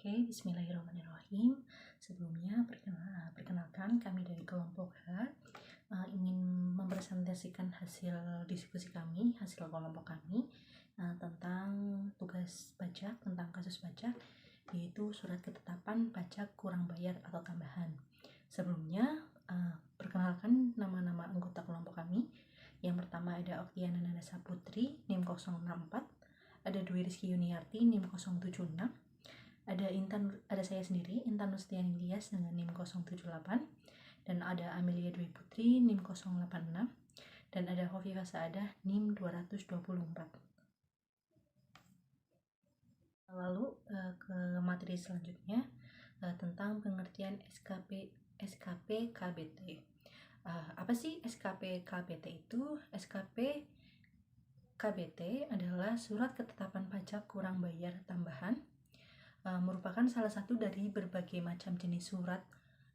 Oke, bismillahirrahmanirrahim. Sebelumnya, perkenalkan kami dari kelompok H ingin mempresentasikan hasil diskusi kami, hasil kelompok kami tentang tugas pajak, tentang kasus pajak, yaitu surat ketetapan pajak kurang bayar atau tambahan. Sebelumnya, perkenalkan nama-nama anggota kelompok kami. Yang pertama ada Oktiana Nanasa Putri, NIM 064, ada Dwi Rizky Yuniarti, NIM 076, ada saya sendiri, Intan Nustiani Ilyas dengan NIM 078, dan ada Amelia Dwi Putri, NIM 086, dan ada Khofifah Saadah, NIM 224. Lalu ke materi selanjutnya tentang pengertian SKP KBT. Apa sih SKP KBT itu? SKP KBT adalah surat ketetapan pajak kurang bayar tambahan, merupakan salah satu dari berbagai macam jenis surat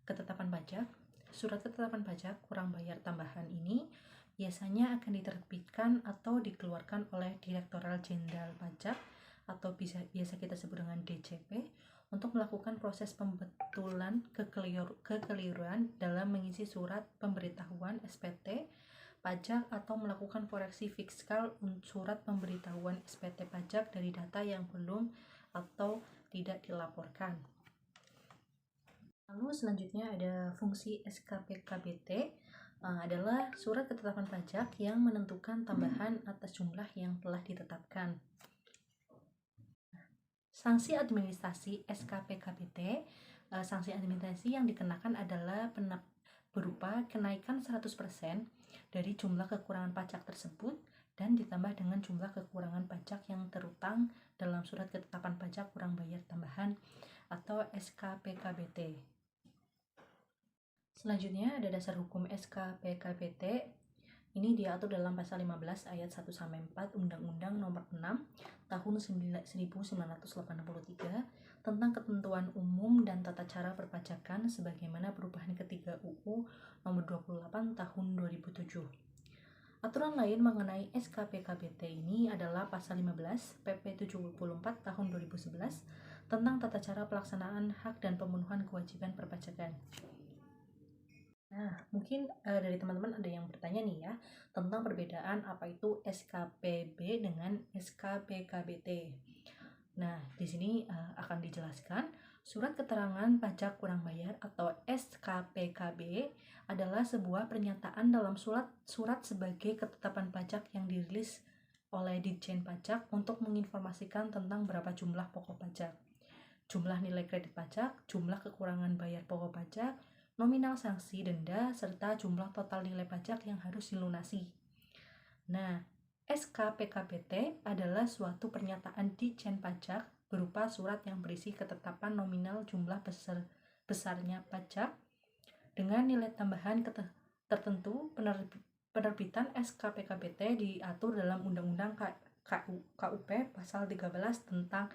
ketetapan pajak. Surat ketetapan pajak kurang bayar tambahan ini biasanya akan diterbitkan atau dikeluarkan oleh Direktorat Jenderal Pajak atau biasa kita sebut dengan DJP untuk melakukan proses pembetulan kekeliruan dalam mengisi surat pemberitahuan SPT pajak atau melakukan koreksi fiskal surat pemberitahuan SPT pajak dari data yang belum atau tidak dilaporkan. Lalu selanjutnya ada fungsi SKP KBT, adalah surat ketetapan pajak yang menentukan tambahan atas jumlah yang telah ditetapkan. Sanksi administrasi SKP KBT, sanksi administrasi yang dikenakan adalah berupa kenaikan 100% dari jumlah kekurangan pajak tersebut dan ditambah dengan jumlah kekurangan pajak yang terutang dalam surat ketetapan pajak kurang bayar tambahan atau SKP KBT. Selanjutnya ada dasar hukum SKP KBT. Ini diatur dalam pasal 15 ayat 1-4 Undang-Undang Nomor 6 Tahun 1983 tentang ketentuan umum dan tata cara perpajakan sebagaimana perubahan ketiga UU Nomor 28 Tahun 2007. Aturan lain mengenai SKP KBT ini adalah pasal 15 PP 74 Tahun 2011 tentang tata cara pelaksanaan hak dan pemenuhan kewajiban perpajakan. Nah, mungkin dari teman-teman ada yang bertanya nih ya tentang perbedaan apa itu SKPB dengan SKP KBT. Nah, di sini akan dijelaskan surat keterangan pajak kurang bayar atau SKPKB adalah sebuah pernyataan dalam surat sebagai ketetapan pajak yang dirilis oleh Ditjen Pajak untuk menginformasikan tentang berapa jumlah pokok pajak, jumlah nilai kredit pajak, jumlah kekurangan bayar pokok pajak, nominal sanksi denda, serta jumlah total nilai pajak yang harus dilunasi. Nah, SKPKBT adalah suatu pernyataan Ditjen Pajak berupa surat yang berisi ketetapan nominal jumlah besarnya pajak dengan nilai tambahan tertentu. Penerbitan SKPKBT diatur dalam Undang-Undang KUP pasal 13 tentang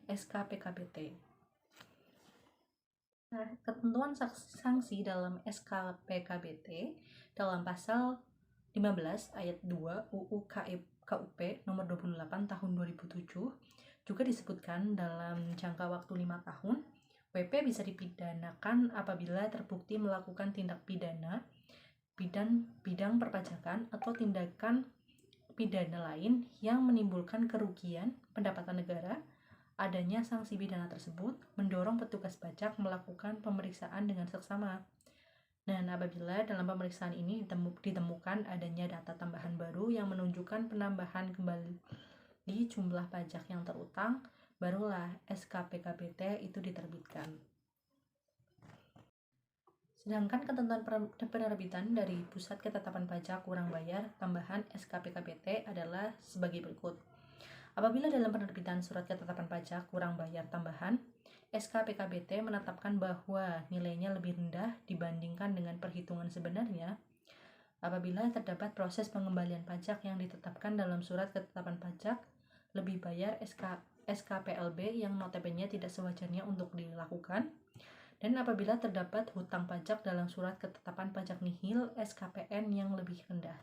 SKPKBT. Nah, ketentuan sanksi dalam SKPKBT dalam pasal 15 ayat 2 UU KUP nomor 28 tahun 2007 juga disebutkan dalam jangka waktu 5 tahun WP bisa dipidanakan apabila terbukti melakukan tindak pidana bidang perpajakan atau tindakan pidana lain yang menimbulkan kerugian pendapatan negara. Adanya sanksi pidana tersebut mendorong petugas pajak melakukan pemeriksaan dengan seksama. Dan apabila dalam pemeriksaan ini ditemukan adanya data tambahan baru yang menunjukkan penambahan kembali jumlah pajak yang terutang, barulah SKPKBT itu diterbitkan. Sedangkan ketentuan penerbitan dari Pusat Ketetapan Pajak Kurang Bayar Tambahan SKPKBT adalah sebagai berikut. Apabila dalam penerbitan surat ketetapan pajak kurang bayar tambahan, SKPKBT menetapkan bahwa nilainya lebih rendah dibandingkan dengan perhitungan sebenarnya, apabila terdapat proses pengembalian pajak yang ditetapkan dalam surat ketetapan pajak lebih bayar SKPLB yang notabene tidak sewajarnya untuk dilakukan, dan apabila terdapat hutang pajak dalam surat ketetapan pajak nihil SKPN yang lebih rendah.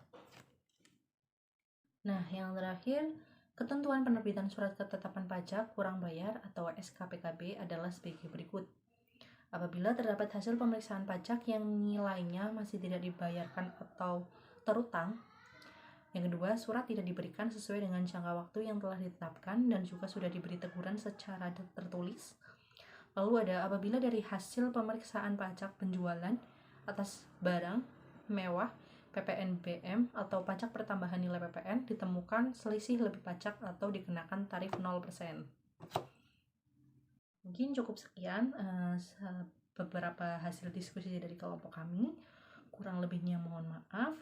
Nah, yang terakhir Ketentuan penerbitan surat ketetapan pajak kurang bayar atau SKPKB adalah sebagai berikut. Apabila terdapat hasil pemeriksaan pajak yang nilainya masih tidak dibayarkan atau terutang. Yang kedua, surat tidak diberikan sesuai dengan jangka waktu yang telah ditetapkan dan juga sudah diberi teguran secara tertulis. Lalu ada apabila dari hasil pemeriksaan pajak penjualan atas barang mewah PPNBM atau pajak pertambahan nilai PPN ditemukan selisih lebih pajak atau dikenakan tarif 0%. Mungkin cukup sekian beberapa hasil diskusi dari kelompok kami. Kurang lebihnya mohon maaf.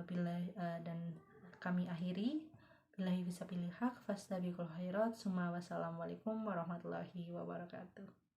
Dan kami akhiri. Billahi fisabilillah haq fastabiqul khairat. Wassalamualaikum warahmatullahi wabarakatuh.